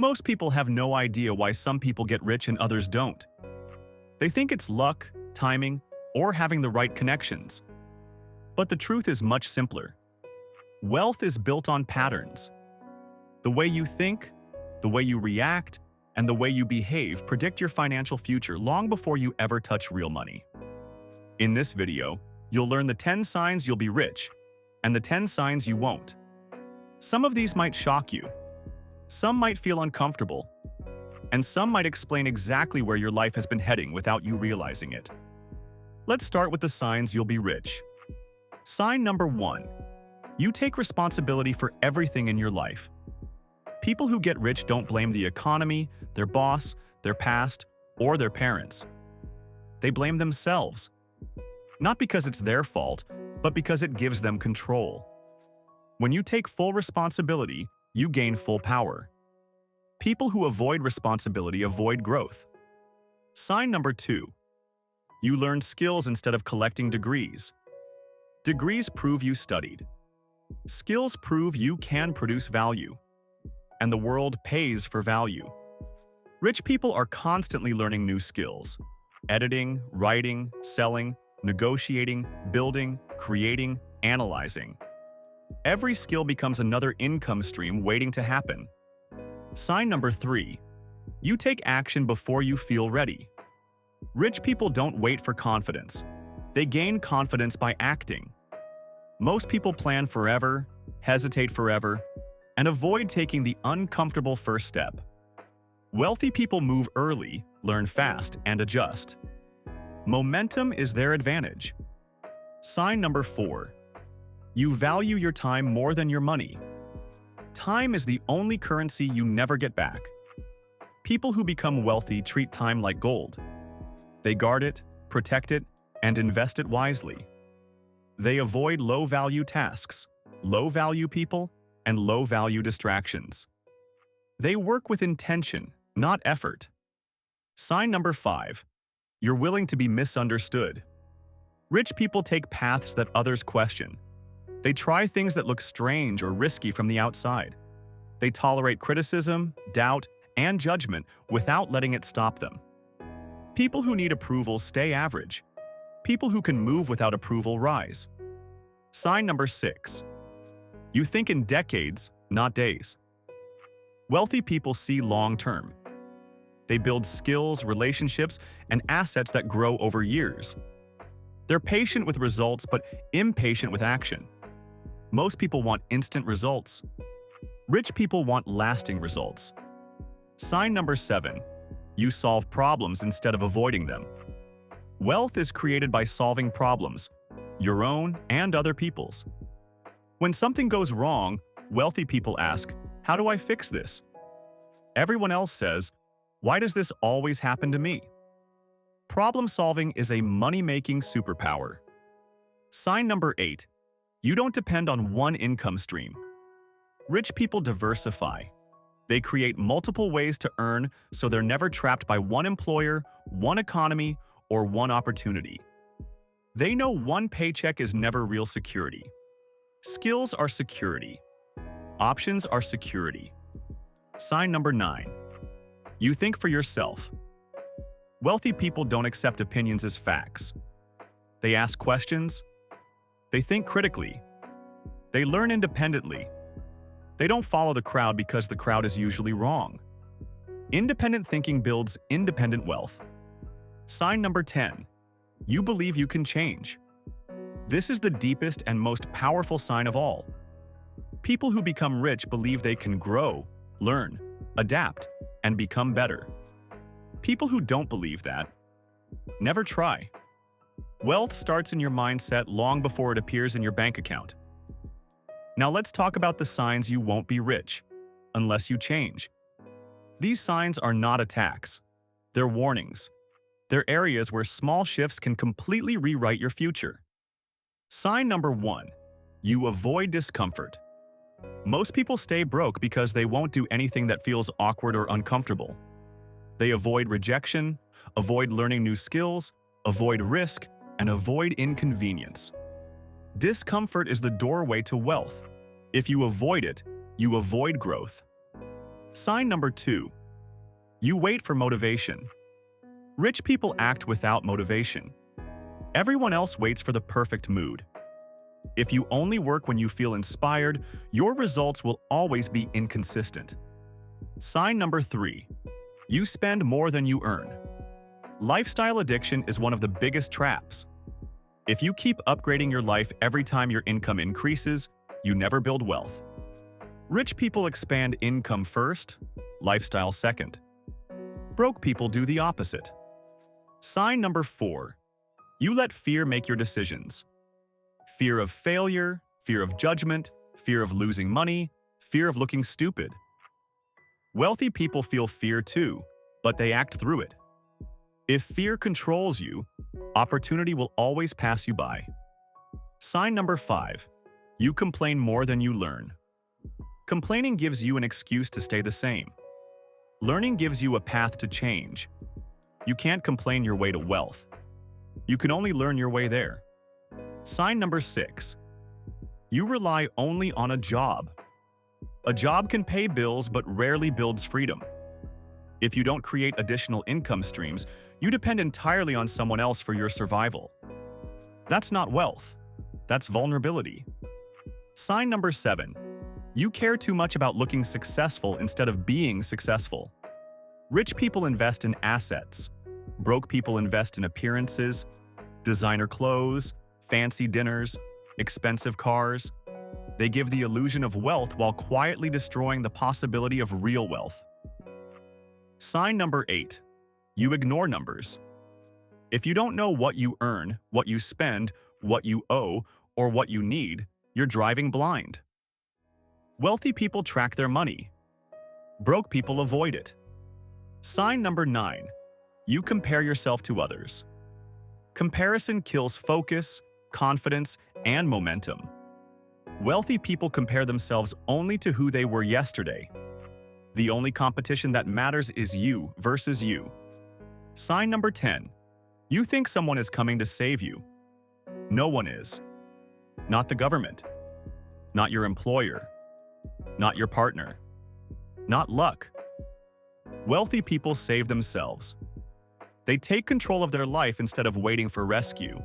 Most people have no idea why some people get rich and others don't. They think it's luck, timing, or having the right connections. But the truth is much simpler. Wealth is built on patterns. The way you think, the way you react, and the way you behave predict your financial future long before you ever touch real money. In this video, you'll learn the 10 signs you'll be rich and the 10 signs you won't. Some of these might shock you. Some might feel uncomfortable. And some might explain exactly where your life has been heading without you realizing it. Let's start with the signs you'll be rich. Sign number 1. You take responsibility for everything in your life. People who get rich don't blame the economy, their boss, their past, or their parents. They blame themselves. Not because it's their fault, but because it gives them control. When you take full responsibility, you gain full power. People who avoid responsibility avoid growth. Sign number 2. You learn skills instead of collecting degrees. Degrees prove you studied. Skills prove you can produce value. And the world pays for value. Rich people are constantly learning new skills. Editing, writing, selling, negotiating, building, creating, analyzing. Every skill becomes another income stream waiting to happen. Sign number 3. You take action before you feel ready. Rich people don't wait for confidence. They gain confidence by acting. Most people plan forever, hesitate forever, and avoid taking the uncomfortable first step. Wealthy people move early, learn fast, and adjust. Momentum is their advantage. Sign number 4. You value your time more than your money. Time is the only currency you never get back. People who become wealthy treat time like gold. They guard it, protect it, and invest it wisely. They avoid low-value tasks, low-value people, and low-value distractions. They work with intention, not effort. Sign number 5. You're willing to be misunderstood. Rich people take paths that others question. They try things that look strange or risky from the outside. They tolerate criticism, doubt, and judgment without letting it stop them. People who need approval stay average. People who can move without approval rise. Sign number 6. You think in decades, not days. Wealthy people see long-term. They build skills, relationships, and assets that grow over years. They're patient with results but impatient with action. Most people want instant results. Rich people want lasting results. Sign number 7. You solve problems instead of avoiding them. Wealth is created by solving problems, your own and other people's. When something goes wrong, wealthy people ask, "How do I fix this?" Everyone else says, "Why does this always happen to me?" Problem solving is a money-making superpower. Sign number 8. You don't depend on one income stream. Rich people diversify. They create multiple ways to earn so they're never trapped by one employer, one economy, or one opportunity. They know one paycheck is never real security. Skills are security. Options are security. Sign number 9. You think for yourself. Wealthy people don't accept opinions as facts. They ask questions. They think critically. They learn independently. They don't follow the crowd because the crowd is usually wrong. Independent thinking builds independent wealth. Sign number 10. You believe you can change. This is the deepest and most powerful sign of all. People who become rich believe they can grow, learn, adapt, and become better. People who don't believe that never try. Wealth starts in your mindset long before it appears in your bank account. Now let's talk about the signs you won't be rich unless you change. These signs are not attacks. They're warnings. They're areas where small shifts can completely rewrite your future. Sign number 1. You avoid discomfort. Most people stay broke because they won't do anything that feels awkward or uncomfortable. They avoid rejection, avoid learning new skills, avoid risk, and avoid inconvenience. Discomfort is the doorway to wealth. If you avoid it, you avoid growth. Sign number 2. You wait for motivation. Rich people act without motivation. Everyone else waits for the perfect mood. If you only work when you feel inspired, your results will always be inconsistent. Sign number 3. You spend more than you earn. Lifestyle addiction is one of the biggest traps. If you keep upgrading your life every time your income increases, you never build wealth. Rich people expand income first, lifestyle second. Broke people do the opposite. Sign number 4. You let fear make your decisions. Fear of failure, fear of judgment, fear of losing money, fear of looking stupid. Wealthy people feel fear too, but they act through it. If fear controls you, opportunity will always pass you by. Sign number 5. You complain more than you learn. Complaining gives you an excuse to stay the same. Learning gives you a path to change. You can't complain your way to wealth. You can only learn your way there. Sign number 6. You rely only on a job. A job can pay bills but rarely builds freedom. If you don't create additional income streams, you depend entirely on someone else for your survival. That's not wealth. That's vulnerability. Sign number 7. You care too much about looking successful instead of being successful. Rich people invest in assets. Broke people invest in appearances, designer clothes, fancy dinners, expensive cars. They give the illusion of wealth while quietly destroying the possibility of real wealth. Sign number 8. You ignore numbers. If you don't know what you earn, what you spend, what you owe, or what you need, you're driving blind. Wealthy people track their money. Broke people avoid it. Sign number 9. You compare yourself to others. Comparison kills focus, confidence, and momentum. Wealthy people compare themselves only to who they were yesterday. The only competition that matters is you versus you. Sign number 10. You think someone is coming to save you. No one is. Not the government. Not your employer. Not your partner. Not luck. Wealthy people save themselves. They take control of their life instead of waiting for rescue.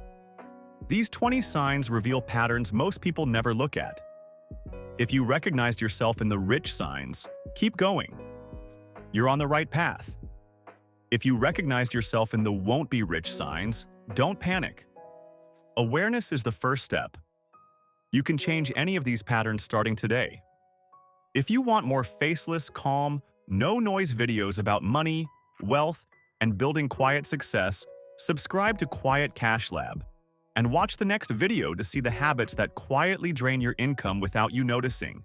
These 20 signs reveal patterns most people never look at. If you recognized yourself in the rich signs, keep going. You're on the right path. If you recognized yourself in the won't be rich signs, don't panic. Awareness is the first step. You can change any of these patterns starting today. If you want more faceless, calm, no-noise videos about money, wealth, and building quiet success, subscribe to Quiet Cash Lab and watch the next video to see the habits that quietly drain your income without you noticing.